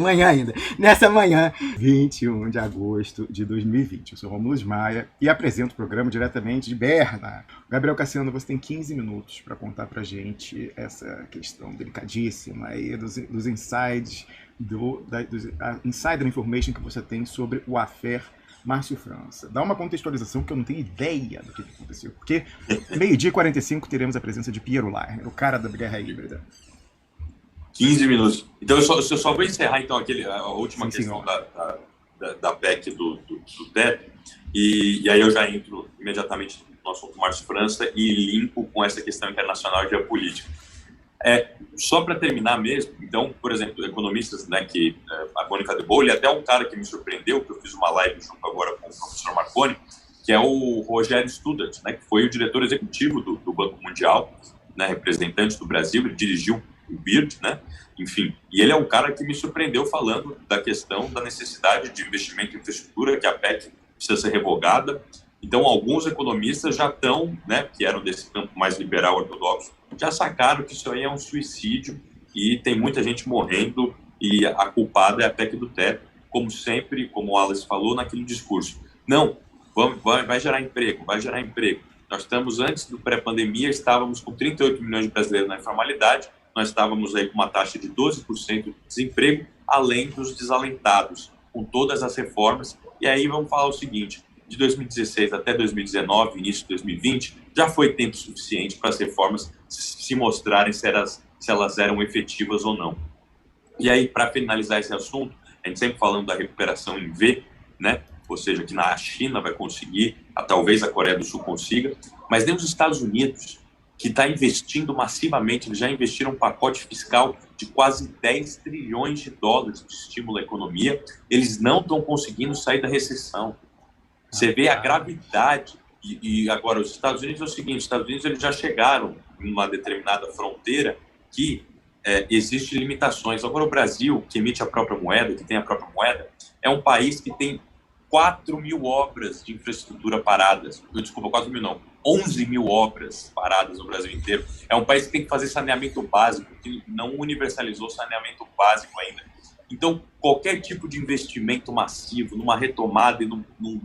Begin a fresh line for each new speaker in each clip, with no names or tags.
Manhã ainda. Nessa manhã, 21 de agosto de 2020. Eu sou Romulo Maia e apresento o programa diretamente de Berna. Gabriel Cassiano, você tem 15 minutos para contar para gente essa questão delicadíssima aí dos insights, dos insider information que você tem sobre o affair Márcio França. Dá uma contextualização que eu não tenho ideia do que aconteceu. Porque meio-dia e 45 teremos a presença de Piero Lerner, o cara da guerra híbrida.
15 minutos. Então, eu só vou encerrar, então, a última questão da PEC do teto, e aí eu já entro imediatamente no assunto Márcio França e limpo com essa questão internacional e geopolítica. Só para terminar mesmo, então, por exemplo, economistas, né, a Mônica de Bolle, até um cara que me surpreendeu, que eu fiz uma live junto agora com o professor Marconi, que é o Rogério Studart, né, que foi o diretor executivo do Banco Mundial, né, representante do Brasil, ele dirigiu o BIRD, né? Enfim, e ele é um cara que me surpreendeu falando da questão da necessidade de investimento em infraestrutura, que a PEC precisa ser revogada. Então, alguns economistas já estão, né, que eram desse campo mais liberal ortodoxo, já sacaram que isso aí é um suicídio e tem muita gente morrendo e a culpada é a PEC do teto, como sempre, como o Alice falou naquele discurso. Não, vai gerar emprego, vai gerar emprego. Nós estamos, antes do pré-pandemia, estávamos com 38 milhões de brasileiros na informalidade, nós estávamos aí com uma taxa de 12% de desemprego, além dos desalentados, com todas as reformas. E aí vamos falar o seguinte, de 2016 até 2019, início de 2020, já foi tempo suficiente para as reformas se mostrarem se elas eram efetivas ou não. E aí, para finalizar esse assunto, a gente sempre falando da recuperação em V, né? Ou seja, que a China vai conseguir, talvez a Coreia do Sul consiga, mas nem os Estados Unidos, que está investindo massivamente, eles já investiram um pacote fiscal de quase 10 trilhões de dólares de estímulo à economia, eles não estão conseguindo sair da recessão. Você vê a gravidade, e agora os Estados Unidos é o seguinte, os Estados Unidos eles já chegaram em uma determinada fronteira que existem limitações. Agora o Brasil, que emite a própria moeda, que tem a própria moeda, é um país que tem 4 mil obras de infraestrutura paradas. Desculpa, 4 mil não. 11 mil obras paradas no Brasil inteiro. É um país que tem que fazer saneamento básico, que não universalizou saneamento básico ainda. Então, qualquer tipo de investimento massivo, numa retomada e num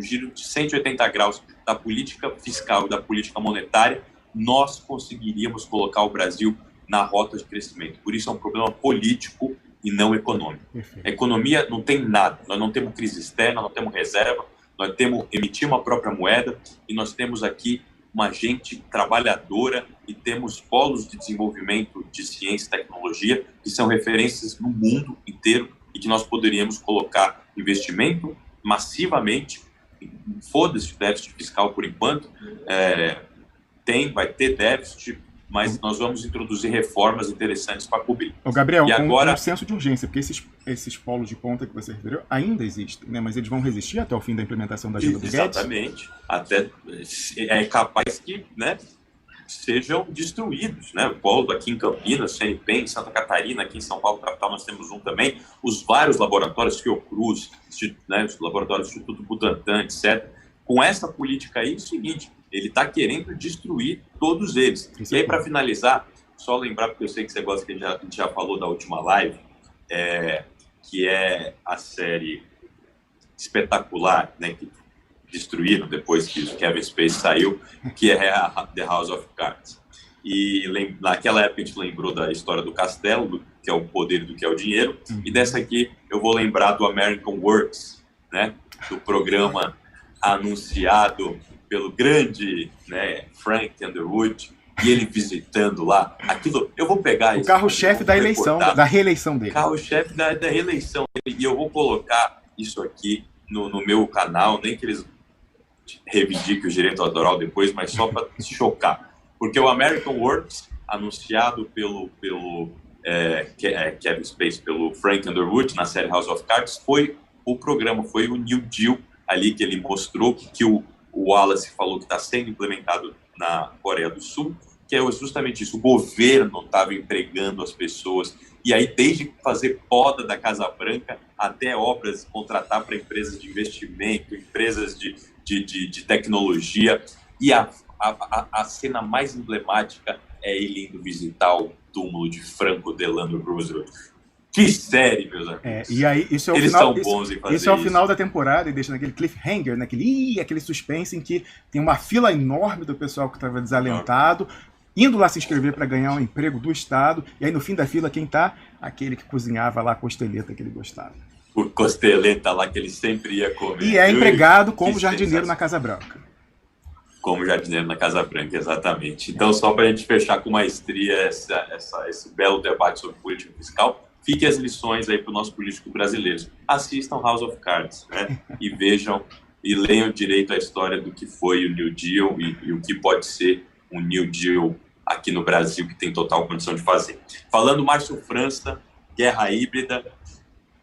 giro de 180 graus da política fiscal e da política monetária, nós conseguiríamos colocar o Brasil na rota de crescimento. Por isso é um problema político e não econômico. A economia não tem nada. Nós não temos crise externa, não temos reserva, nós emitimos a própria moeda e nós temos aqui uma gente trabalhadora e temos polos de desenvolvimento de ciência e tecnologia que são referências no mundo inteiro e que nós poderíamos colocar investimento massivamente. Foda-se o déficit fiscal por enquanto, vai ter déficit, mas nós vamos introduzir reformas interessantes para cobrir.
Gabriel, um senso de urgência, porque esses polos de ponta que você referiu ainda existem, né? Mas eles vão resistir até o fim da implementação da agenda do Guedes?
Exatamente. Até é capaz que, né, sejam destruídos, né? O polo aqui em Campinas, CNP, em Santa Catarina, aqui em São Paulo, capital, nós temos um também. Os vários laboratórios, Fiocruz, né, os laboratórios do Instituto Butantan, etc. Com essa política aí, é o seguinte, ele está querendo destruir todos eles. E aí, para finalizar, só lembrar, porque eu sei que você gosta, que a gente já falou da última live, que é a série espetacular, né, que destruíram depois que o Kevin Spacey saiu, que é a The House of Cards. E naquela época a gente lembrou da história do castelo, do que é o poder e do que é o dinheiro, e dessa aqui eu vou lembrar do American Works, né, do programa anunciado pelo grande, né, Frank Underwood, e ele visitando lá, aquilo, eu vou pegar
o carro-chefe da eleição, da reeleição dele.
Carro-chefe da reeleição dele, e eu vou colocar isso aqui no meu canal, nem que eles reivindiquem o direito autoral depois, mas só para chocar. Porque o American Works, anunciado pelo Kevin Spacey, pelo Frank Underwood, na série House of Cards, foi o programa, foi o New Deal ali que ele mostrou, que o Wallace falou que está sendo implementado na Coreia do Sul, que é justamente isso, o governo estava empregando as pessoas, e aí desde fazer poda da Casa Branca até obras, contratar para empresas de investimento, empresas de tecnologia, e a cena mais emblemática é ele indo visitar o túmulo de Franco Delano Roosevelt. Que série, meus amigos.
E aí, isso é o
Eles
final,
são bons em fazer
isso é o final da temporada e deixa naquele cliffhanger, aquele suspense em que tem uma fila enorme do pessoal que estava desalentado, indo lá se inscrever para ganhar um emprego do Estado, e aí no fim da fila quem tá? Aquele que cozinhava lá a costeleta que ele gostava.
O costeleta lá que ele sempre ia comer.
E é empregado como jardineiro na Casa Branca.
Como jardineiro na Casa Branca, exatamente. Então, só para a gente fechar com maestria esse belo debate sobre política fiscal, fiquem as lições aí para o nosso político brasileiro. Assistam House of Cards, né? E vejam e leiam direito a história do que foi o New Deal e o que pode ser um New Deal aqui no Brasil, que tem total condição de fazer. Falando Márcio França, guerra híbrida,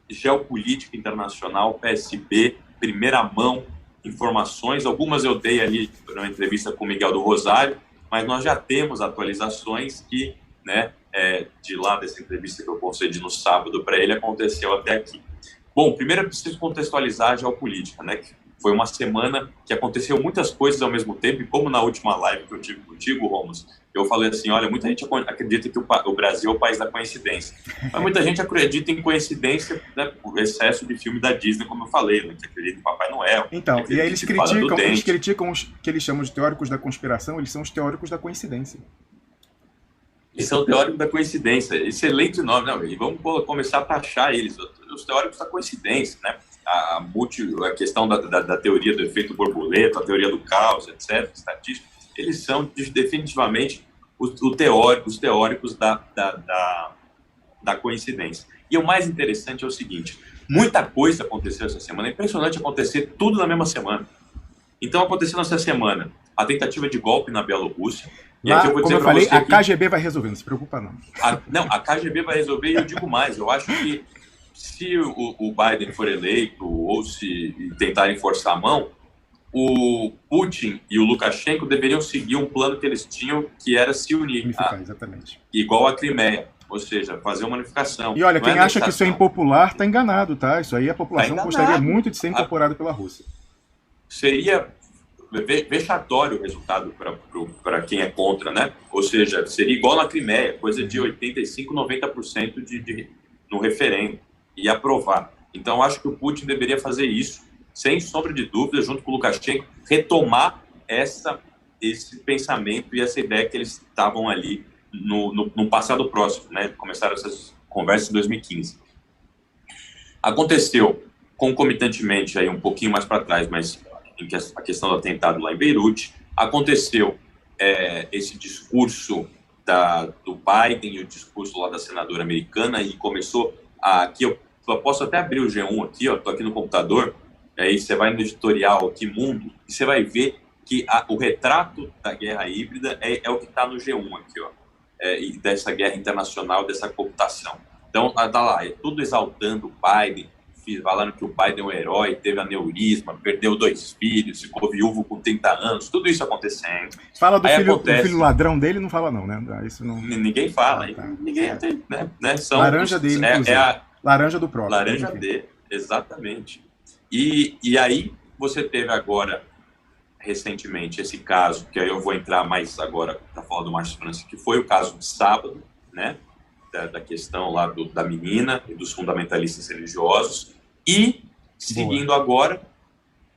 geopolítica internacional, PSB, primeira mão, informações. Algumas eu dei ali na entrevista com o Miguel do Rosário, mas nós já temos atualizações que, né, de lá dessa entrevista que eu concedi no sábado para ele, aconteceu até aqui. Bom, primeiro eu preciso contextualizar a geopolítica, né? Foi uma semana que aconteceu muitas coisas ao mesmo tempo, e como na última live que eu tive contigo, Romos, eu falei assim, olha, muita gente acredita que o Brasil é o país da coincidência. Mas muita gente acredita em coincidência, né, por excesso de filme da Disney, como eu falei, né, que acredita em Papai Noel.
Então, e aí eles criticam os que eles chamam de teóricos da conspiração, eles são os teóricos da coincidência.
Eles são teóricos da coincidência. Excelente nome, não, e vamos começar a taxar eles, os teóricos da coincidência, né? A questão da teoria do efeito borboleta, a teoria do caos, etc., estatística, eles são definitivamente os teóricos da coincidência. E o mais interessante é o seguinte, muita coisa aconteceu essa semana, é impressionante acontecer tudo na mesma semana. Então aconteceu nessa semana a tentativa de golpe na Bielorrússia.
E aqui eu vou dizer, como eu falei, a KGB vai resolver, não se preocupa não.
A KGB vai resolver, e eu digo mais, eu acho que se o Biden for eleito ou se tentarem forçar a mão, o Putin e o Lukashenko deveriam seguir um plano que eles tinham, que era se unir,
exatamente,
igual a Crimeia, ou seja, fazer uma unificação.
E olha, quem acha que isso é impopular está enganado, tá? Isso aí a população gostaria muito de ser incorporada pela Rússia. Seria
vexatório o resultado para quem é contra, né? Ou seja, seria igual na Crimeia, coisa de 85%, 90% no referendo, e aprovar. Então, acho que o Putin deveria fazer isso, sem sombra de dúvida, junto com o Lukashenko, retomar esse pensamento e essa ideia que eles estavam ali no passado próximo, né? Começaram essas conversas em 2015. Aconteceu concomitantemente, aí um pouquinho mais para trás, mas a questão do atentado lá em Beirute, aconteceu esse discurso do Biden e o discurso lá da senadora americana, e começou aqui, eu posso até abrir o G1 aqui, ó, tô aqui no computador, aí você vai no editorial aqui, Mundo, e você vai ver que o retrato da guerra híbrida é o que está no G1 aqui, ó, e dessa guerra internacional, dessa cooptação. Então, tá lá, tudo exaltando o Biden, falando que o Biden é um herói, teve aneurisma, perdeu 2 filhos, ficou viúvo com 30 anos, tudo isso acontecendo.
Fala do filho ladrão dele, não fala não, né? Isso não...
Ninguém fala, ninguém tem, né? São
laranja dele, a laranja do próprio.
Laranja dele, exatamente. E aí você teve agora, recentemente, esse caso, que aí eu vou entrar mais agora para falar do Márcio França, que foi o caso de sábado, né? Da questão lá da menina e dos fundamentalistas religiosos, e seguindo agora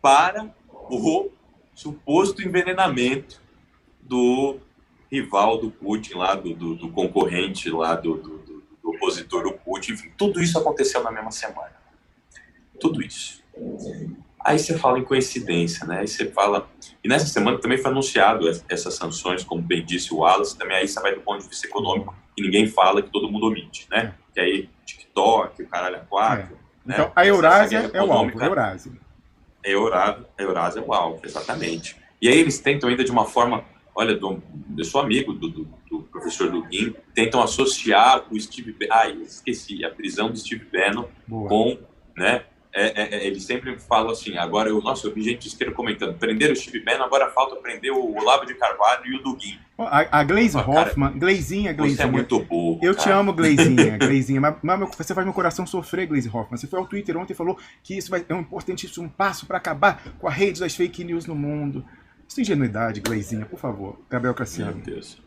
para o suposto envenenamento do rival do Putin, lá do concorrente, lá do opositor do Putin. Enfim, tudo isso aconteceu na mesma semana. Tudo isso. Aí você fala em coincidência, né? Aí você fala... E nessa semana também foi anunciado essas sanções, como bem disse o Wallace, também aí você vai do ponto de vista econômico, e ninguém fala, que todo mundo omite, né? Que aí TikTok, o caralho a 4... Né?
Então, a Eurásia é o alvo, a Eurásia.
A Eurásia é o alvo, exatamente. E aí eles tentam ainda de uma forma... Olha, eu sou amigo do professor Dugin, tentam associar o Steve Bannon... esqueci, a prisão do Steve Bannon com... né? Eles sempre falam assim, agora eu vi gente de esquerda comentando, prender o Steve Bannon, agora falta prender o Olavo de Carvalho e o Dugin.
A Glaze Hoffman, Gleizinha.
Você é muito burro,
eu te amo, Gleizinha, mas você faz meu coração sofrer, Glaze Hoffman. Você foi ao Twitter ontem e falou que isso é um importantíssimo passo para acabar com a rede das fake news no mundo. Isso é ingenuidade, Gleizinha, por favor. Gabriel Cassiano.
Meu Deus.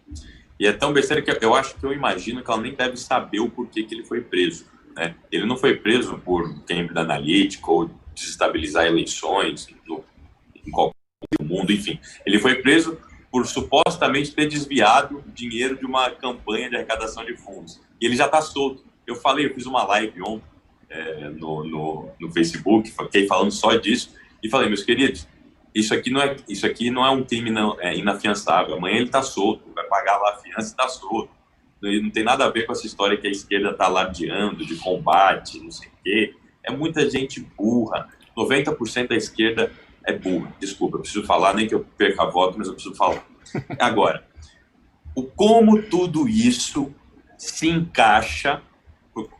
E é tão besteira que eu imagino que ela nem deve saber o porquê que ele foi preso. né? Ele não foi preso por Cambridge Analytica ou desestabilizar eleições em qualquer mundo, enfim. Ele foi preso por supostamente ter desviado dinheiro de uma campanha de arrecadação de fundos. E ele já está solto. Eu fiz uma live ontem no Facebook, fiquei falando só disso, e falei, meus queridos, isso aqui não é um crime inafiançável. Amanhã ele está solto, vai pagar lá a fiança e está solto. Não tem nada a ver com essa história que a esquerda está alardeando, de combate, não sei o quê. É muita gente burra. 90% da esquerda é burra. Desculpa, eu preciso falar, nem que eu perca a voto, mas eu preciso falar. Agora, como tudo isso se encaixa,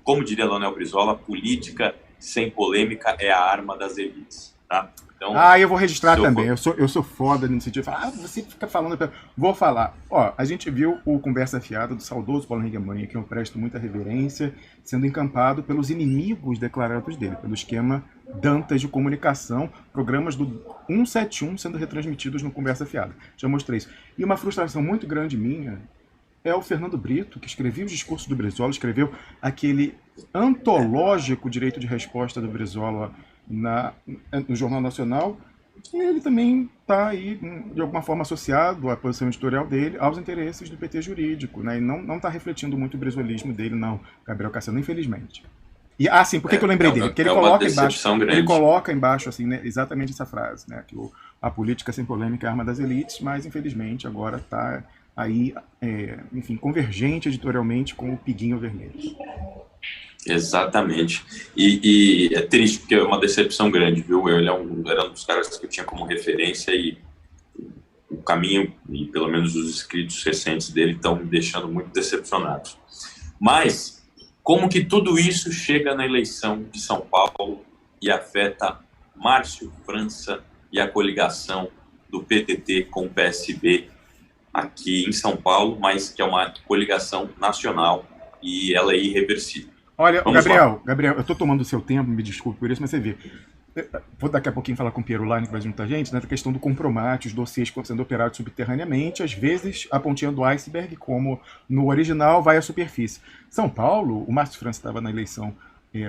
como diria Leonel Brizola, política sem polêmica é a arma das elites, tá? Então,
eu vou registrar também. Eu sou foda nesse sentido. Você fica falando. Vou falar. A gente viu o Conversa Fiada do saudoso Paulo Hegemann, que eu presto muita reverência, sendo encampado pelos inimigos declarados dele, pelo esquema Dantas de comunicação, programas do 171 sendo retransmitidos no Conversa Fiada. Já mostrei isso. E uma frustração muito grande minha é o Fernando Brito, que escrevia os discursos do Brizola, escreveu aquele antológico direito de resposta do Brizola no Jornal Nacional, e ele também está aí, de alguma forma, associado à posição editorial dele aos interesses do PT jurídico, né? E não está refletindo muito o brizolismo dele, não, Gabriel Cassiano, infelizmente. E, sim, por que eu lembrei dele? Porque ele coloca embaixo, assim, né, exatamente essa frase, né, que a política sem polêmica é a arma das elites, mas, infelizmente, agora está aí, enfim, convergente editorialmente com o Piguinho Vermelho.
Exatamente. E é triste, porque é uma decepção grande, viu? Ele era um dos caras que eu tinha como referência, e o caminho, e pelo menos os escritos recentes dele, estão me deixando muito decepcionados. Mas, como que tudo isso chega na eleição de São Paulo e afeta Márcio França e a coligação do PDT com o PSB aqui em São Paulo, mas que é uma coligação nacional e ela é irreversível?
Olha, Gabriel, eu estou tomando o seu tempo, me desculpe por isso, mas você vê. Vou daqui a pouquinho falar com o Piero Line, que vai juntar a gente, né, da questão do compromate, os dossiês sendo operados subterraneamente, às vezes a pontinha do iceberg, como no original, vai à superfície. São Paulo, o Márcio França estava na eleição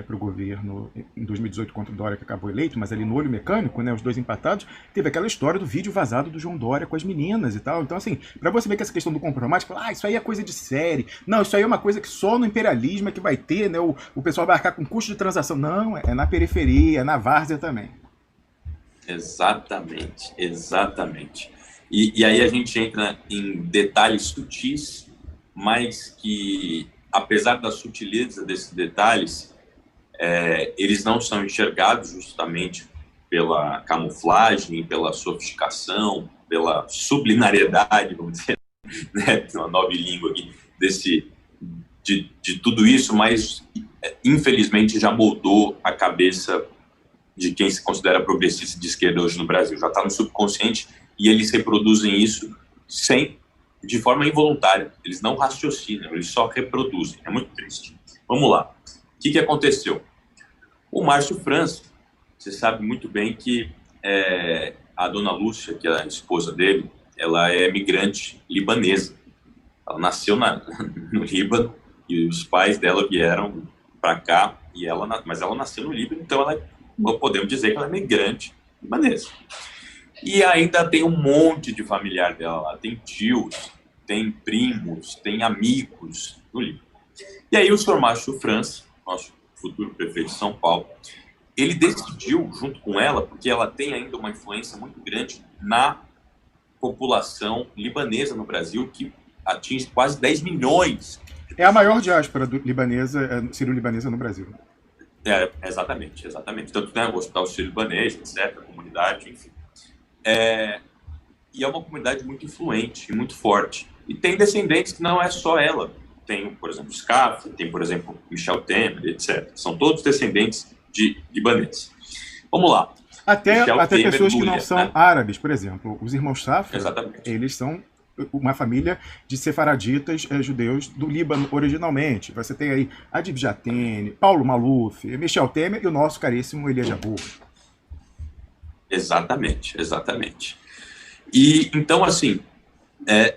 para o governo em 2018 contra o Dória, que acabou eleito, mas ali no olho mecânico, né, os dois empatados, teve aquela história do vídeo vazado do João Dória com as meninas e tal. Então, assim, para você ver que essa questão do compromate, isso aí é coisa de série. Não, isso aí é uma coisa que só no imperialismo é que vai ter, né, o pessoal vai arcar com custo de transação. Não, é na periferia, é na várzea também.
Exatamente. E aí a gente entra em detalhes sutis, mas que, apesar da sutileza desses detalhes, eles não são enxergados justamente pela camuflagem, pela sofisticação, pela sublinariedade, vamos dizer, né, uma nova língua aqui, de tudo isso, mas infelizmente já moldou a cabeça de quem se considera progressista de esquerda hoje no Brasil. Já está no subconsciente e eles reproduzem isso de forma involuntária. Eles não raciocinam, eles só reproduzem. É muito triste. Vamos lá. O que aconteceu? O Márcio França, você sabe muito bem que a dona Lúcia, que é a esposa dele, ela é migrante libanesa. Ela nasceu no Líbano e os pais dela vieram para cá, mas ela nasceu no Líbano, então podemos dizer que ela é migrante libanesa. E ainda tem um monte de familiar dela lá, tem tios, tem primos, tem amigos no Líbano. E aí o senhor Márcio França, nosso futuro prefeito de São Paulo, ele decidiu, junto com ela, porque ela tem ainda uma influência muito grande na população libanesa no Brasil, que atinge quase 10 milhões.
É a maior diáspora sírio-libanesa no Brasil.
Exatamente. Tanto tem o Hospital Sírio-Libanês, etc., a comunidade, enfim. E é uma comunidade muito influente e muito forte. E tem descendentes que não é só ela. Tem, por exemplo, Scaff, tem, por exemplo, Michel Temer, etc. São todos descendentes de libaneses. Vamos lá.
Até pessoas que não são árabes, por exemplo. Os irmãos Safra, eles são uma família de sefaraditas judeus do Líbano originalmente. Você tem aí Adib Jatene, Paulo Maluf, Michel Temer e o nosso caríssimo Elias Jabbour.
Exatamente. E então, assim,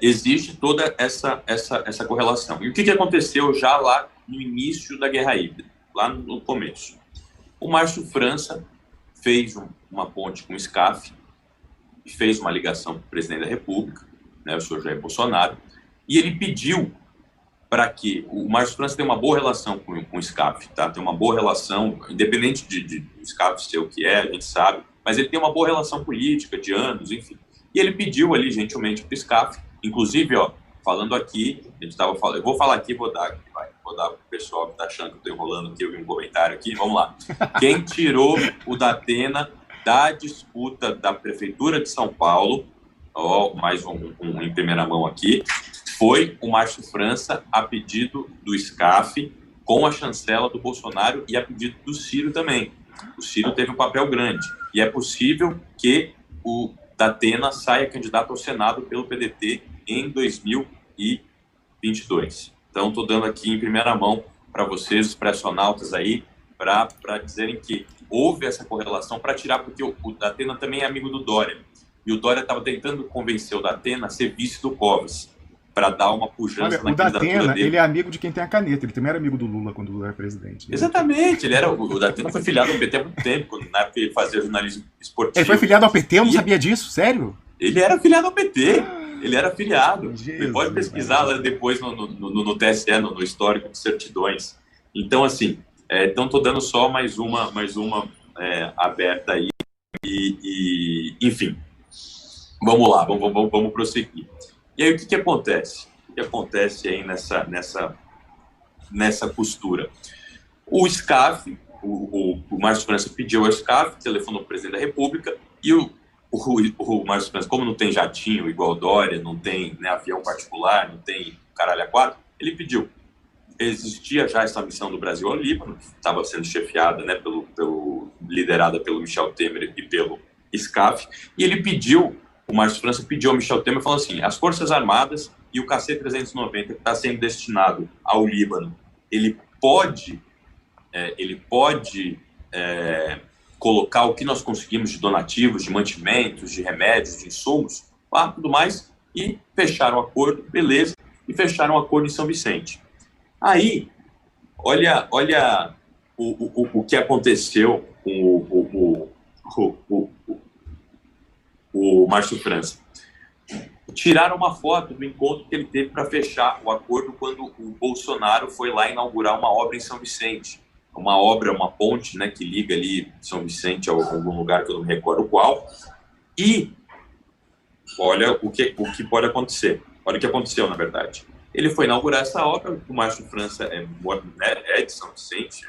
existe toda essa correlação. E o que aconteceu já lá no início da Guerra Híbrida? lá no começo. O Márcio França fez uma ponte com o SCAF, fez uma ligação para o presidente da República, né, o senhor Jair Bolsonaro, e ele pediu para que o Márcio França tem uma boa relação com o SCAF, tá? Tem uma boa relação, independente de SCAF ser o que é, a gente sabe, mas ele tem uma boa relação política de anos, enfim. E ele pediu ali, gentilmente, para o SCAF, inclusive, ó, falando aqui, a gente estava falando, eu vou falar aqui, vou dar para o pessoal que está achando que eu estou enrolando aqui, eu vi um comentário aqui, vamos lá. Quem tirou o Datena da disputa da Prefeitura de São Paulo, ó, mais um em primeira mão aqui, foi o Márcio França, a pedido do SCAF, com a chancela do Bolsonaro e a pedido do Ciro também. O Ciro teve um papel grande. E é possível que o Datena saia candidato ao Senado pelo PDT em 2022. Então, estou dando aqui em primeira mão para vocês, os pressionautas aí, para dizerem que houve essa correlação para tirar, porque o Datena também é amigo do Dória. E o Dória estava tentando convencer o Datena a ser vice do Covas, para dar uma pujança na candidatura
Datena,
dele.
Ele é amigo de quem tem a caneta. Ele também era amigo do Lula quando o Lula era presidente. Né?
Exatamente. O Datena foi filiado ao PT há muito tempo, na época ele fazia jornalismo esportivo.
Ele foi filiado ao PT? Eu não sabia disso. Sério?
Ele era filiado ao PT. Ele era filiado.
Jesus,
você pode pesquisar lá depois no TSE, no histórico de certidões. Então, assim, então estou dando só mais uma aberta aí. Enfim, vamos lá, vamos prosseguir. E aí, o que acontece? O que acontece aí nessa costura? O SCAF, o Márcio França pediu ao SCAF, telefonou para o presidente da República, e o Márcio França, como não tem jatinho igual o Dória, não tem, né, avião particular, não tem caralho a quatro, ele pediu. Existia já essa missão do Brasil ao Líbano, que estava sendo chefiada, né, liderada pelo Michel Temer e pelo SCAF, e ele pediu. O Márcio França pediu ao Michel Temer, falou assim, as Forças Armadas e o KC-390, que está sendo destinado ao Líbano, ele pode colocar o que nós conseguimos de donativos, de mantimentos, de remédios, de insumos, tudo mais, e fecharam o acordo, beleza, e fecharam o acordo em São Vicente. Aí, olha o que aconteceu com o Márcio França. Tiraram uma foto do encontro que ele teve para fechar o acordo quando o Bolsonaro foi lá inaugurar uma obra em São Vicente. Uma ponte, né, que liga ali São Vicente a algum lugar que eu não me recordo qual. E olha o que pode acontecer. Olha o que aconteceu, na verdade. Ele foi inaugurar essa obra, o Márcio França é de São Vicente,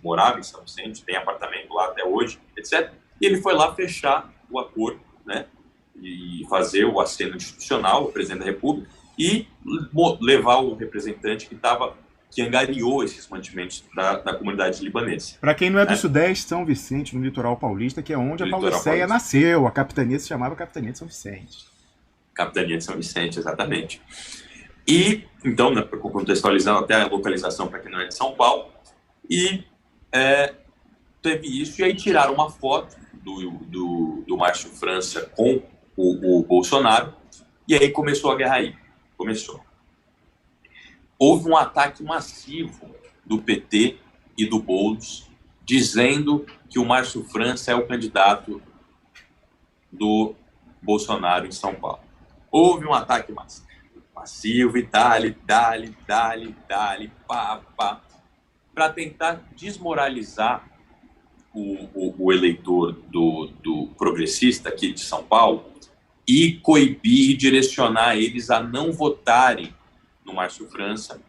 morava em São Vicente, tem apartamento lá até hoje, etc. E ele foi lá fechar o acordo, né, e fazer o aceno institucional, o presidente da República, e levar o representante que angariou esses mantimentos da comunidade libanesa.
Para quem não é do Sudeste, São Vicente, no litoral paulista, que é onde a Pauliceia nasceu. A capitania se chamava Capitania de São Vicente.
Capitania de São Vicente, exatamente. E, então, né, contextualizando até a localização para quem não é de São Paulo, e teve isso, e aí tiraram uma foto do Márcio França com o Bolsonaro, e aí começou a guerra aí. Houve um ataque massivo do PT e do Boulos, dizendo que o Márcio França é o candidato do Bolsonaro em São Paulo. Houve um ataque massivo e dali, pá, para tentar desmoralizar o eleitor do progressista aqui de São Paulo e coibir e direcionar eles a não votarem no Márcio França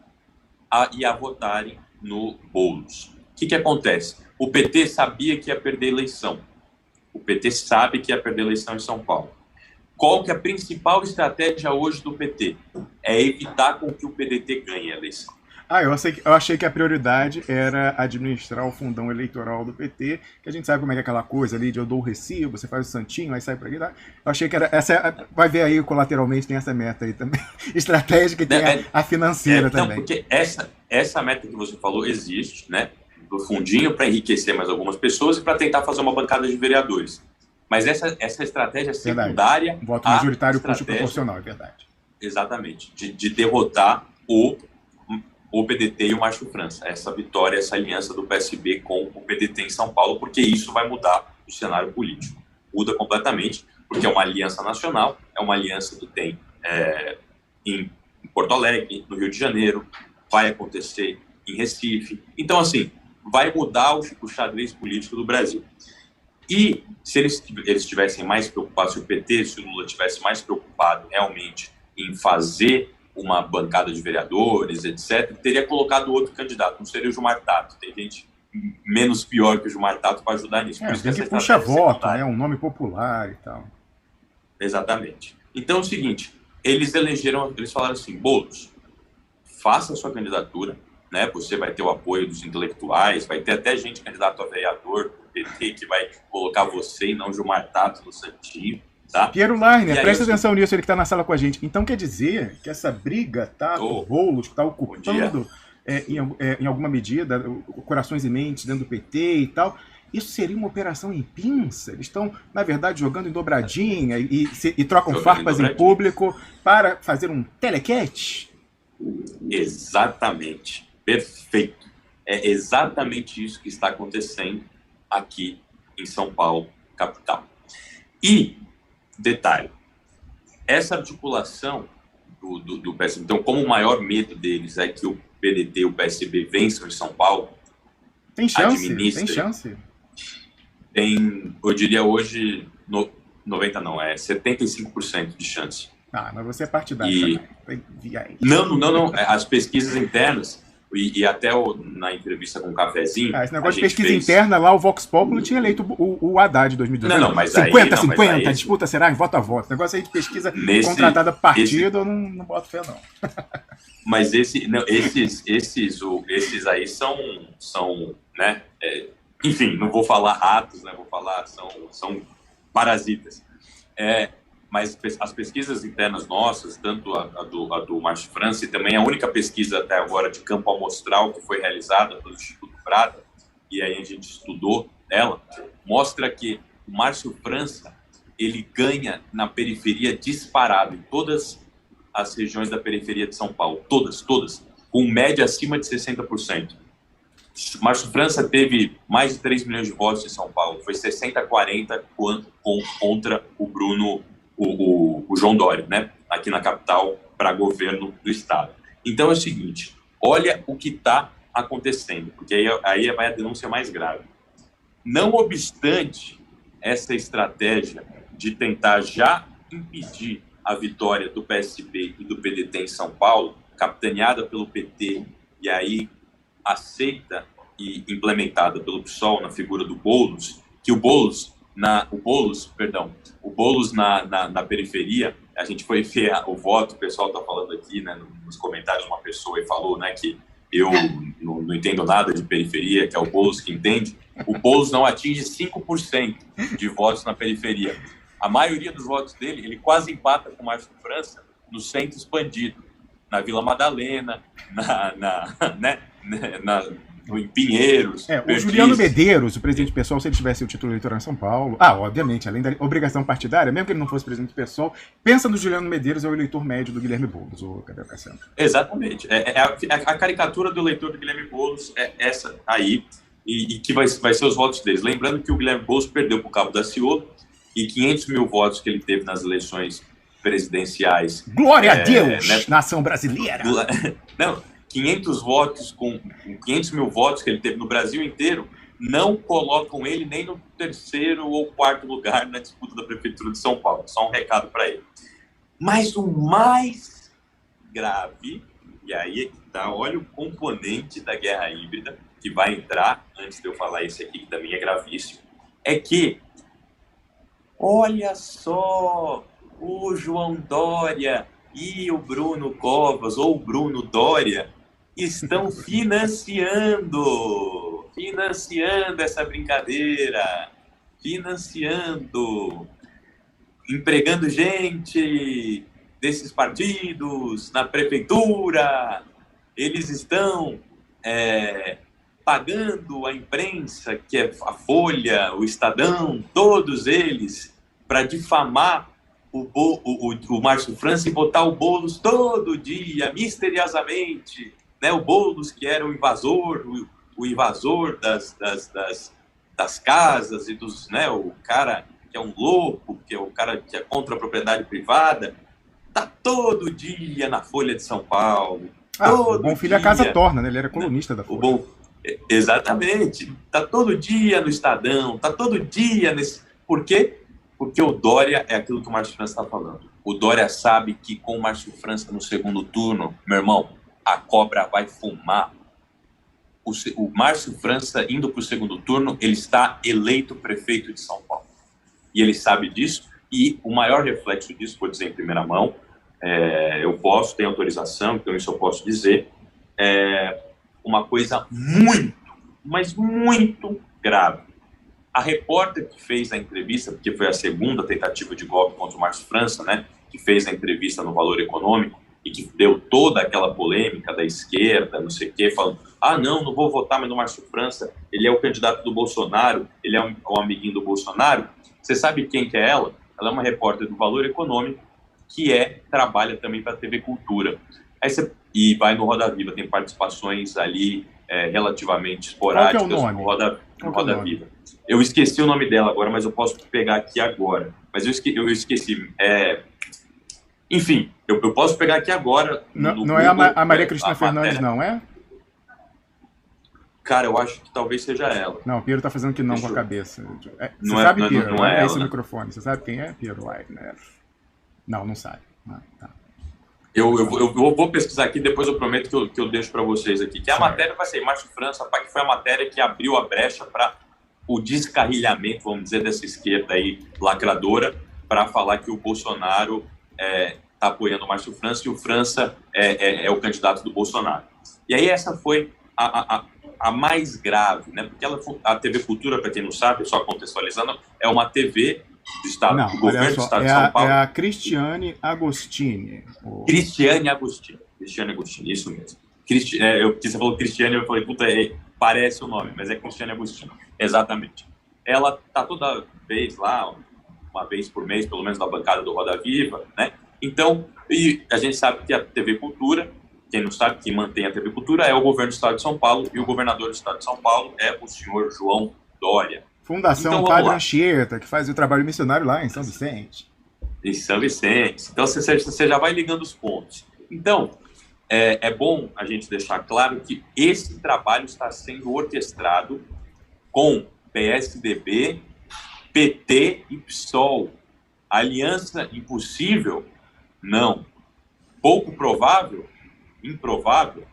e a votarem no Boulos. O que acontece? O PT sabia que ia perder a eleição. O PT sabe que ia perder a eleição em São Paulo. Qual que é a principal estratégia hoje do PT? É evitar com que o PDT ganhe a eleição.
Eu achei que a prioridade era administrar o fundão eleitoral do PT, que a gente sabe como é que é aquela coisa ali de eu dou o recibo, você faz o santinho, aí sai por aqui. Tá? Eu achei que era vai ver aí, colateralmente, tem essa meta aí também. Estratégica e tem a financeira também.
Não, porque essa meta que você falou existe, né? Do fundinho para enriquecer mais algumas pessoas e para tentar fazer uma bancada de vereadores. Mas essa estratégia é secundária.
Um voto majoritário custo proporcional, é verdade.
Exatamente. De derrotar o o PDT e o Márcio França. Essa vitória, essa aliança do PSB com o PDT em São Paulo, porque isso vai mudar o cenário político. Muda completamente, porque é uma aliança nacional, é uma aliança que tem em Porto Alegre, no Rio de Janeiro, vai acontecer em Recife. Então, assim, vai mudar o xadrez político do Brasil. E se eles estivessem mais preocupados, se o PT, se o Lula estivesse mais preocupado realmente em fazer uma bancada de vereadores, etc., teria colocado outro candidato, não seria o Gilmar Tato. Tem gente menos pior que o Gilmar Tato para ajudar nisso. Por isso
tem que puxa voto, né? Um nome popular e tal.
Exatamente. Então é o seguinte, eles falaram assim, Boulos, faça a sua candidatura, né? Você vai ter o apoio dos intelectuais, vai ter até gente candidato a vereador do PT que vai colocar você e não Gilmar Tato no Santinho, tá?
Piero Leiner, presta atenção nisso, ele que está na sala com a gente. Então quer dizer que essa briga, tá? O Boulos está ocupando em alguma medida corações e mentes dentro do PT e tal. Isso seria uma operação em pinça? Eles estão, na verdade, jogando em dobradinha e trocam farpas em público para fazer um telequete?
Exatamente. Perfeito. É exatamente isso que está acontecendo aqui em São Paulo, capital. E, detalhe, essa articulação do PSB, então, como o maior medo deles é que o PDT e o PSB vençam em São Paulo,
tem chance.
Eu diria hoje, 75% de chance.
Ah, mas você é partidário.
Não. As pesquisas internas, e até na entrevista com o Cafezinho...
esse negócio de pesquisa interna, lá o Vox Populi tinha eleito o Haddad em 2018.
Não, mas
50-50, a disputa será em voto a voto. Negócio aí de pesquisa contratada partido, eu não boto fé, não.
Mas esses aí são né? Enfim, não vou falar ratos, né? Vou falar, são parasitas. Mas as pesquisas internas nossas, tanto a do Márcio França, e também a única pesquisa até agora de campo amostral que foi realizada pelo Instituto Prada, e aí a gente estudou ela, mostra que o Márcio França, ele ganha na periferia disparado, em todas as regiões da periferia de São Paulo, todas, com média acima de 60%. Márcio França teve mais de 3 milhões de votos em São Paulo, foi 60-40 contra o o João Dória, né? Aqui na capital, para governo do estado. Então é o seguinte, olha o que está acontecendo, porque aí vai a denúncia mais grave. Não obstante essa estratégia de tentar já impedir a vitória do PSB e do PDT em São Paulo, capitaneada pelo PT, e aí aceita e implementada pelo PSOL na figura do Boulos, que o Boulos na periferia, a gente foi ver o voto, o pessoal está falando aqui, né, nos comentários, uma pessoa aí falou, né, que eu não entendo nada de periferia, que é o Boulos que entende. O Boulos não atinge 5% de votos na periferia. A maioria dos votos dele, ele quase empata com o Márcio França no centro expandido, na Vila Madalena, em Pinheiros.
O Juliano Medeiros, o presidente do PSOL, se ele tivesse o título eleitoral em São Paulo, obviamente, além da obrigação partidária, mesmo que ele não fosse presidente do PSOL, pensa no Juliano Medeiros, é o eleitor médio do Guilherme Boulos, o Gabriel Cassiano.
Exatamente. A caricatura do eleitor do Guilherme Boulos é essa aí, e que vai ser os votos deles. Lembrando que o Guilherme Boulos perdeu para o Cabo Daciolo, e 500 mil votos que ele teve nas eleições presidenciais.
Glória a Deus, nação brasileira!
Não, 500 mil votos que ele teve no Brasil inteiro não colocam ele nem no terceiro ou quarto lugar na disputa da Prefeitura de São Paulo. Só um recado para ele. Mas o mais grave, e aí tá, olha o componente da guerra híbrida que vai entrar, antes de eu falar esse aqui, que também é gravíssimo, é que, olha só, o João Dória e o Bruno Covas, ou o Bruno Dória, estão financiando essa brincadeira, empregando gente desses partidos na prefeitura. Eles estão pagando a imprensa, que é a Folha, o Estadão, todos eles, para difamar o Márcio França e botar o Boulos todo dia, misteriosamente, né? O Boulos, que era o invasor, o invasor das casas e dos, né? O cara que é um louco, que é o cara que é contra a propriedade privada, tá todo dia na Folha de São Paulo.
O Bonfilho a casa torna, né? Ele era colunista da Folha.
Exatamente. Tá todo dia no Estadão, tá todo dia nesse... Por quê? Porque o Dória é aquilo que o Márcio França está falando. O Dória sabe que com o Márcio França no segundo turno, meu irmão, a cobra vai fumar. O Márcio França, indo para o segundo turno, ele está eleito prefeito de São Paulo. E ele sabe disso, e o maior reflexo disso, vou dizer em primeira mão, tenho autorização, então isso eu posso dizer, uma coisa muito, mas muito grave. A repórter que fez a entrevista, porque foi a segunda tentativa de golpe contra o Márcio França, né, que fez a entrevista no Valor Econômico e que deu toda aquela polêmica da esquerda, não sei o quê, falando, não vou votar mais no Márcio França, ele é o candidato do Bolsonaro, ele é um amiguinho do Bolsonaro. Você sabe quem que é ela? Ela é uma repórter do Valor Econômico que trabalha também para a TV Cultura. E vai no Roda Viva, tem participações ali relativamente esporádicas no Roda Viva. Eu esqueci o nome dela agora, mas eu posso pegar aqui agora. Mas eu esqueci. Enfim, eu posso pegar aqui agora.
Não é a Maria Cristina Fernandes, não é?
Cara, eu acho que talvez seja ela.
Não, o Piero tá fazendo que não com a cabeça. Você sabe, Piero? Não é esse o microfone. Você sabe quem é, Piero Wagner? Não sabe. Tá.
Eu vou pesquisar aqui, depois eu prometo que eu deixo para vocês aqui. Que a matéria vai ser Márcio França, que foi a matéria que abriu a brecha para o descarrilhamento, vamos dizer, dessa esquerda aí lacradora, para falar que o Bolsonaro está apoiando o Márcio França e o França é o candidato do Bolsonaro. E aí essa foi a mais grave, né? Porque a TV Cultura, para quem não sabe, só contextualizando, é uma TV do Estado, do governo do Estado de São Paulo.
É a Cristiane Agostini.
Cristiane Agostini, isso mesmo. Você falou Cristiane, eu falei, puta, parece o nome, mas é Cristiane Agostini. Exatamente. Ela tá toda vez lá, uma vez por mês, pelo menos na bancada do Roda Viva, né? Então, e a gente sabe que a TV Cultura, quem não sabe, quem mantém a TV Cultura é o governo do Estado de São Paulo, e o governador do Estado de São Paulo é o senhor João Dória.
Fundação Padre Anchieta, que faz o trabalho missionário lá em São Vicente.
Em São Vicente. Então, você já vai ligando os pontos. Então, é bom a gente deixar claro que esse trabalho está sendo orquestrado com PSDB, PT e PSOL. Aliança impossível? Não. Pouco provável? Improvável?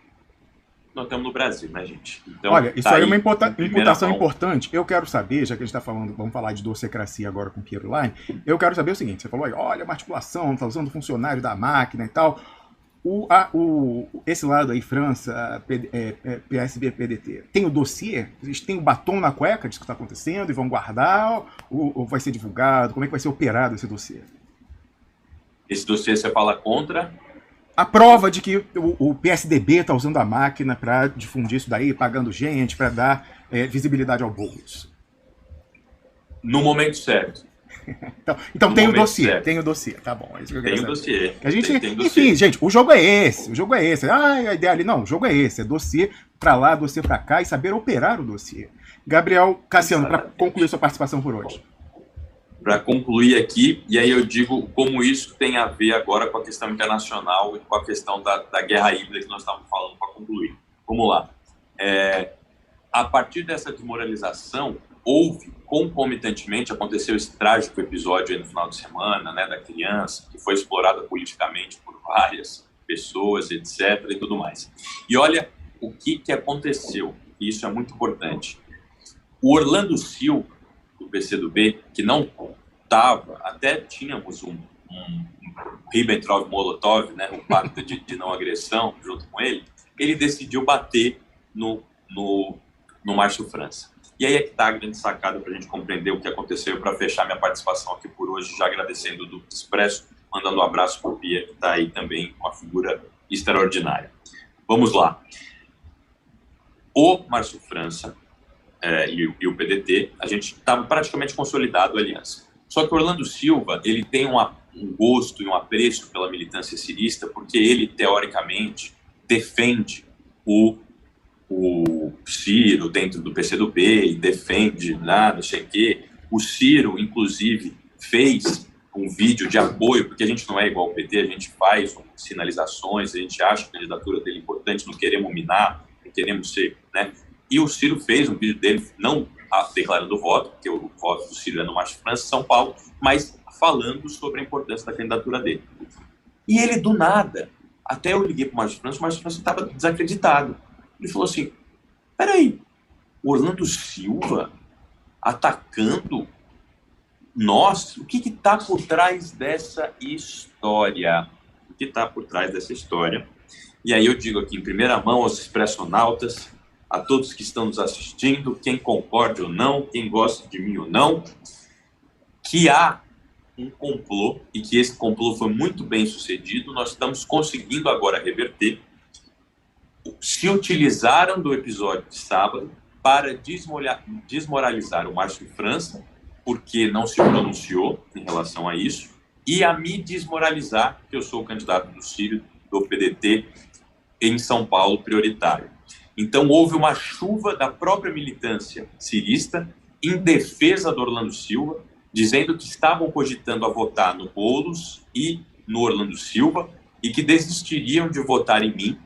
Nós estamos no Brasil, né, gente? Então,
olha, isso aí é uma imputação importante. Eu quero saber, já que a gente está falando, vamos falar de dossecracia agora com o Piero Line, eu quero saber o seguinte, você falou, olha, uma articulação, está usando funcionário da máquina e tal. Esse lado aí, França, PSB, PDT, tem o dossiê? Eles têm o batom na cueca disso que está acontecendo e vão guardar? Ou vai ser divulgado? Como é que vai ser operado esse dossiê?
Esse dossiê você fala contra?
A prova de que o PSDB está usando a máquina para difundir isso daí, pagando gente, para dar visibilidade ao Boulos.
No momento certo.
Então tem o dossiê, tá bom. É isso que eu
tem o dossiê.
Enfim, gente, o jogo é esse. A ideia ali, não, o jogo é esse. É dossiê para lá, dossiê para cá e saber operar o dossiê. Gabriel Cassiano, para concluir sua participação por hoje.
Para concluir aqui, e aí eu digo como isso tem a ver agora com a questão internacional e com a questão da guerra híbrida que nós estávamos falando para concluir. Vamos lá. A partir dessa desmoralização, concomitantemente, aconteceu esse trágico episódio aí no final de semana, né, da criança, que foi explorada politicamente por várias pessoas, etc., e tudo mais. E olha o que aconteceu, e isso é muito importante. O Orlando Silva, do PCdoB, que não estava, até tínhamos um Ribbentrop-Molotov, né, um pacto de não agressão junto com ele decidiu bater no Márcio França. E aí é que está a grande sacada para a gente compreender o que aconteceu, para fechar minha participação aqui por hoje, já agradecendo do Expresso, mandando um abraço para o Pia, que está aí também, uma figura extraordinária. Vamos lá. O Márcio França e o PDT, a gente estava praticamente consolidado a aliança. Só que o Orlando Silva, ele tem um gosto e um apreço pela militância cirista, porque ele, teoricamente, defende o Ciro dentro do PCdoB e defende lá, não sei o quê. O Ciro, inclusive, fez um vídeo de apoio, porque a gente não é igual ao PT, a gente faz sinalizações, a gente acha a candidatura dele importante, não queremos minar, não queremos ser, né? E o Ciro fez um vídeo dele, não declarando voto, porque o voto do Ciro é no Marcha França, São Paulo, mas falando sobre a importância da candidatura dele. E ele, do nada, até eu liguei para o Marcha França estava desacreditado. Ele falou assim, peraí, Orlando Silva atacando nós? O que está por trás dessa história? O que está por trás dessa história? E aí eu digo aqui em primeira mão aos expressonautas, a todos que estão nos assistindo, quem concorde ou não, quem gosta de mim ou não, que há um complô e que esse complô foi muito bem sucedido. Nós estamos conseguindo agora reverter. Se utilizaram do episódio de sábado para desmoralizar o Márcio França, porque não se pronunciou em relação a isso, e a me desmoralizar, que eu sou o candidato do Ciro, do PDT, em São Paulo, prioritário. Então, houve uma chuva da própria militância cirista em defesa do Orlando Silva, dizendo que estavam cogitando a votar no Boulos e no Orlando Silva, e que desistiriam de votar em mim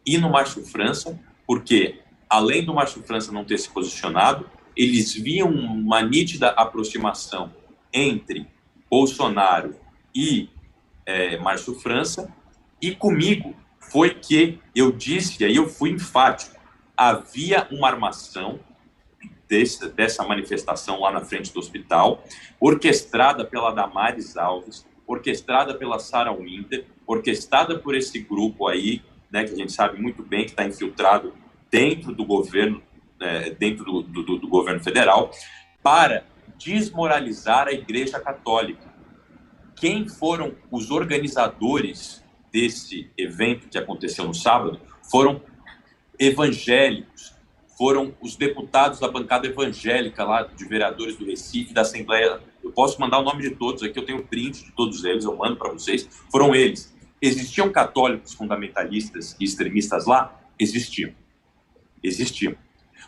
e no Márcio França, porque, além do Márcio França não ter se posicionado, eles viam uma nítida aproximação entre Bolsonaro e Márcio França, e comigo foi que eu disse, e aí eu fui enfático, havia uma armação dessa manifestação lá na frente do hospital, orquestrada pela Damares Alves, orquestrada pela Sarah Winter, orquestrada por esse grupo aí, né, que a gente sabe muito bem que está infiltrado dentro do governo, dentro do governo federal, para desmoralizar a Igreja Católica. Quem foram os organizadores desse evento que aconteceu no sábado foram evangélicos, foram os deputados da bancada evangélica lá, de vereadores do Recife, da Assembleia. Eu posso mandar o nome de todos aqui, eu tenho print de todos eles, eu mando para vocês. Foram eles. Existiam católicos fundamentalistas e extremistas lá? Existiam.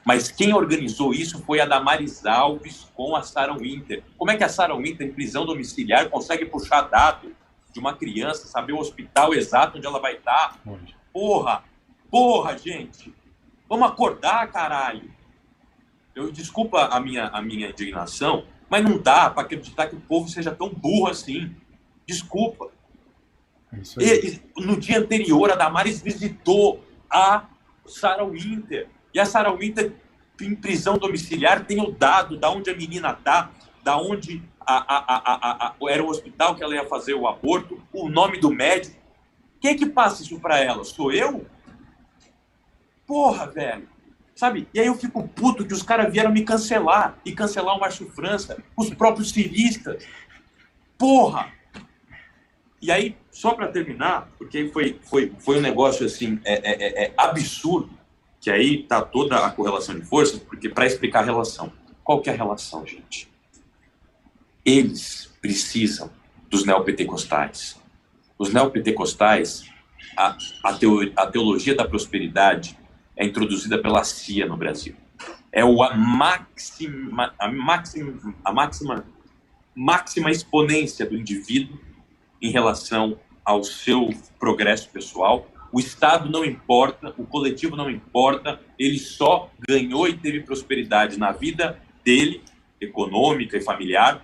Mas quem organizou isso foi a Damares Alves com a Sarah Winter. Como é que a Sarah Winter, em prisão domiciliar, consegue puxar dado de uma criança, saber o hospital exato onde ela vai estar? Porra, gente! Vamos acordar, caralho! Desculpa a minha indignação, mas não dá para acreditar que o povo seja tão burro assim. Desculpa. No dia anterior, a Damares visitou a Sarah Winter. E a Sarah Winter, em prisão domiciliar, tem o dado da onde a menina está, da onde era o hospital que ela ia fazer o aborto, o nome do médico. Quem é que passa isso para ela? Sou eu? Porra, velho. Sabe? E aí eu fico puto que os caras vieram me cancelar. E cancelar o Márcio França. Os próprios ciristas. Porra! E aí, só para terminar, porque foi um negócio assim, absurdo, que aí tá toda a correlação de forças, porque para explicar a relação. Qual que é a relação, gente? Eles precisam dos neopentecostais. Os neopentecostais, a teologia da prosperidade é introduzida pela CIA no Brasil. É a máxima exponência do indivíduo em relação ao seu progresso pessoal. O Estado não importa, o coletivo não importa, ele só ganhou e teve prosperidade na vida dele, econômica e familiar,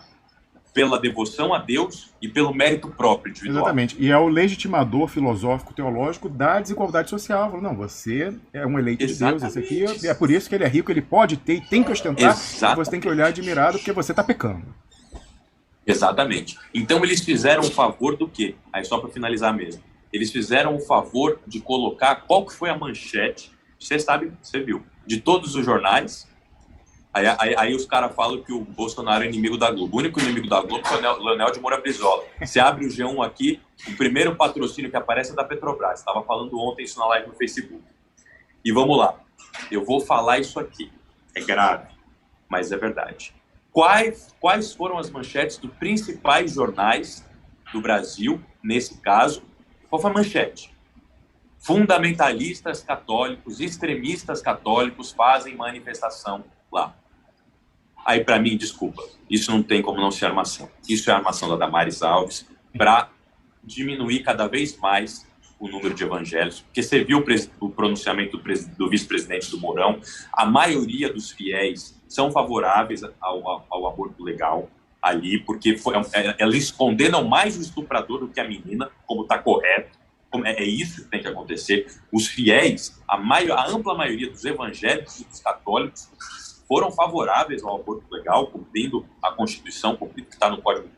pela devoção a Deus e pelo mérito próprio individual.
Exatamente. E é o legitimador filosófico, teológico da desigualdade social. Fala, não, você é um eleito de Deus, esse aqui é por isso que ele é rico, ele pode ter e tem que ostentar, e você tem que olhar admirado porque você está pecando.
Exatamente. Então eles fizeram um favor do quê? Aí só para finalizar mesmo. Eles fizeram o favor de colocar qual que foi a manchete, você sabe, você viu, de todos os jornais. Aí os caras falam que o Bolsonaro é inimigo da Globo. O único inimigo da Globo é o Leonel de Moura Brizola. Você abre o G1 aqui, o primeiro patrocínio que aparece é da Petrobras. Estava falando ontem isso na live no Facebook. E vamos lá. Eu vou falar isso aqui. É grave, mas é verdade. Quais foram as manchetes dos principais jornais do Brasil, nesse caso? Qual foi a manchete? fundamentalistas católicos, extremistas católicos fazem manifestação lá. Aí, para mim, desculpa, isso não tem como não ser armação. Isso é a armação da Damares Alves para diminuir cada vez mais o número de evangélicos, porque você viu o pronunciamento do vice-presidente do Mourão, a maioria dos fiéis são favoráveis ao aborto legal ali, porque eles condenam mais o estuprador do que a menina, como está correto. É isso que tem que acontecer. Os fiéis, a ampla maioria dos evangélicos e dos católicos foram favoráveis ao aborto legal, cumprindo a Constituição, cumprindo o que está no Código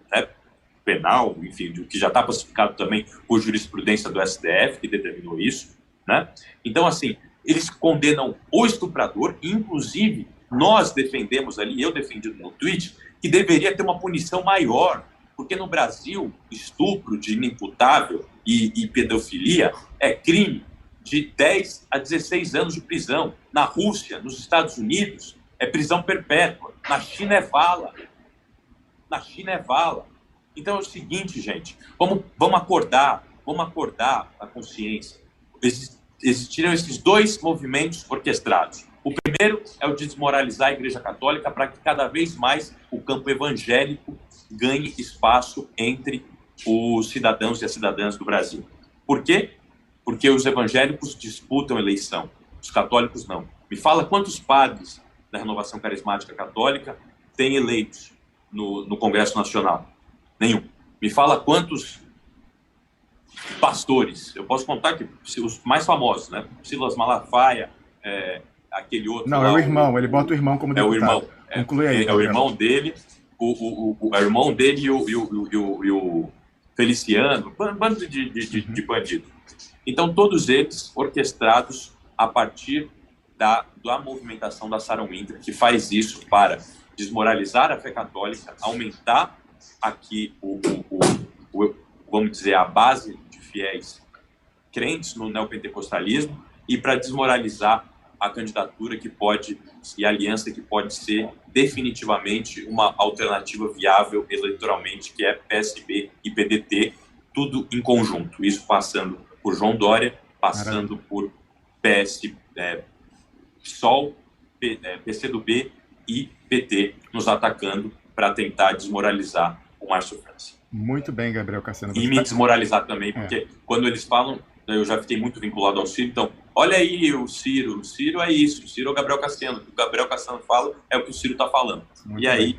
Penal, enfim, o que já está pacificado também por jurisprudência do STF, que determinou isso, né? Então, assim, eles condenam o estuprador, e, inclusive, nós defendemos ali, eu defendi no tweet, que deveria ter uma punição maior, porque no Brasil, estupro de inimputável e pedofilia é crime de 10 a 16 anos de prisão. Na Rússia, nos Estados Unidos, é prisão perpétua. Na China é vala. Na China é vala. Então é o seguinte, gente, vamos acordar a consciência. Existiram esses dois movimentos orquestrados. O primeiro é o de desmoralizar a Igreja Católica para que cada vez mais o campo evangélico ganhe espaço entre os cidadãos e as cidadãs do Brasil. Por quê? Porque os evangélicos disputam eleição, os católicos não. Me fala quantos padres da Renovação Carismática Católica têm eleitos no Congresso Nacional? Nenhum. Me fala quantos pastores. Eu posso contar que os mais famosos, né? Silas Malafaia, aquele outro.
Não,
lá,
é o irmão. Ele bota o irmão como deputado.
É o irmão.
Conclui aí.
É o irmão dele. O irmão dele e o Feliciano, bando de bandido. Então, todos eles orquestrados a partir da movimentação da Sarah Winter, que faz isso para desmoralizar a fé católica, aumentar aqui vamos dizer, a base de fiéis crentes no neopentecostalismo e para desmoralizar a candidatura que pode e a aliança que pode ser definitivamente uma alternativa viável eleitoralmente, que é PSB e PDT, tudo em conjunto. Isso passando por João Dória, passando por PSOL, PCdoB e PT nos atacando para tentar desmoralizar o Márcio França.
Muito bem, Gabriel Cassiano.
E me desmoralizar também, porque quando eles falam, eu já fiquei muito vinculado ao Ciro, então, olha aí o Ciro é isso, o Ciro é o Gabriel Cassiano, o que o Gabriel Cassiano fala é o que o Ciro está falando. Muito e bem. Aí,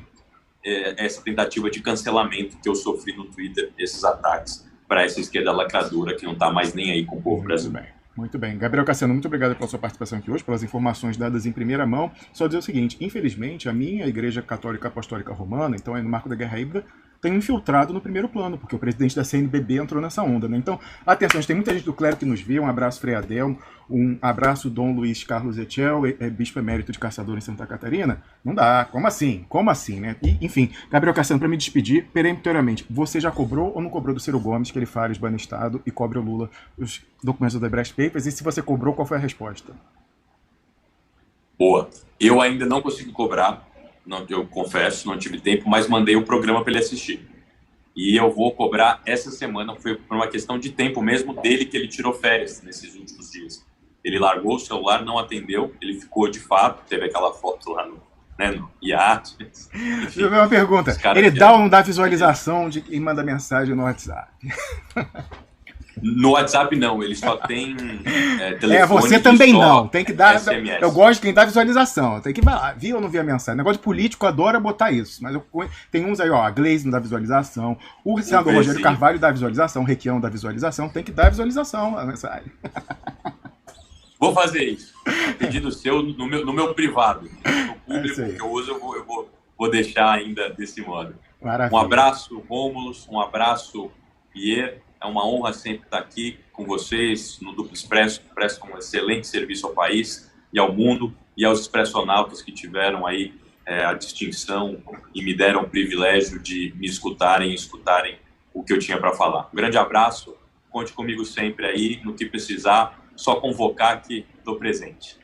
essa tentativa de cancelamento que eu sofri no Twitter, esses ataques para essa esquerda lacradora que não está mais nem aí com o povo brasileiro.
Muito bem. Gabriel Cassiano, muito obrigado pela sua participação aqui hoje, pelas informações dadas em primeira mão. Só dizer o seguinte, infelizmente, a minha Igreja Católica Apostólica Romana, então no marco da Guerra Híbrida, tem um infiltrado no primeiro plano, porque o presidente da CNBB entrou nessa onda, né? Então, atenção, tem muita gente do clero que nos vê, um abraço Frei Adelmo, um abraço Dom Luiz Carlos Etiel, bispo emérito de Caçador em Santa Catarina. Não dá, como assim? Como assim, né? E, enfim, Gabriel Cassiano, para me despedir, peremptoriamente, você já cobrou ou não cobrou do Ciro Gomes que ele fale os banestado e cobre o Lula os documentos do Brecht Papers? E se você cobrou, qual foi a resposta?
Boa. Eu ainda não consigo cobrar. Não, eu confesso, não tive tempo, mas mandei o programa para ele assistir. E eu vou cobrar essa semana, foi por uma questão de tempo mesmo dele que ele tirou férias nesses últimos dias. Ele largou o celular, não atendeu, ele ficou de fato, teve aquela foto lá no iate.
Deixa eu ver uma pergunta. Ele dá ou não dá visualização de quem manda mensagem no WhatsApp?
No WhatsApp não, ele só tem telefone.
Você também não. Tem que dar.
SMS.
Eu gosto de quem dá visualização. Tem que viu ou não viu a mensagem. Negócio de político adora botar isso. Mas tem uns aí, ó. A Gleisi não dá visualização. O senador Rogério Carvalho dá visualização. O Requião dá visualização. Tem que dar visualização a mensagem.
Vou fazer isso. Pedido seu no meu privado. No público que eu uso, eu vou deixar ainda desse modo. Maravilha. Um abraço, Rômulus. Um abraço, Pierre. É uma honra sempre estar aqui com vocês no Duplo Expresso, que presta um excelente serviço ao país e ao mundo, e aos expressionautas que tiveram aí a distinção e me deram o privilégio de me escutarem o que eu tinha para falar. Um grande abraço, conte comigo sempre aí, no que precisar, só convocar que estou presente.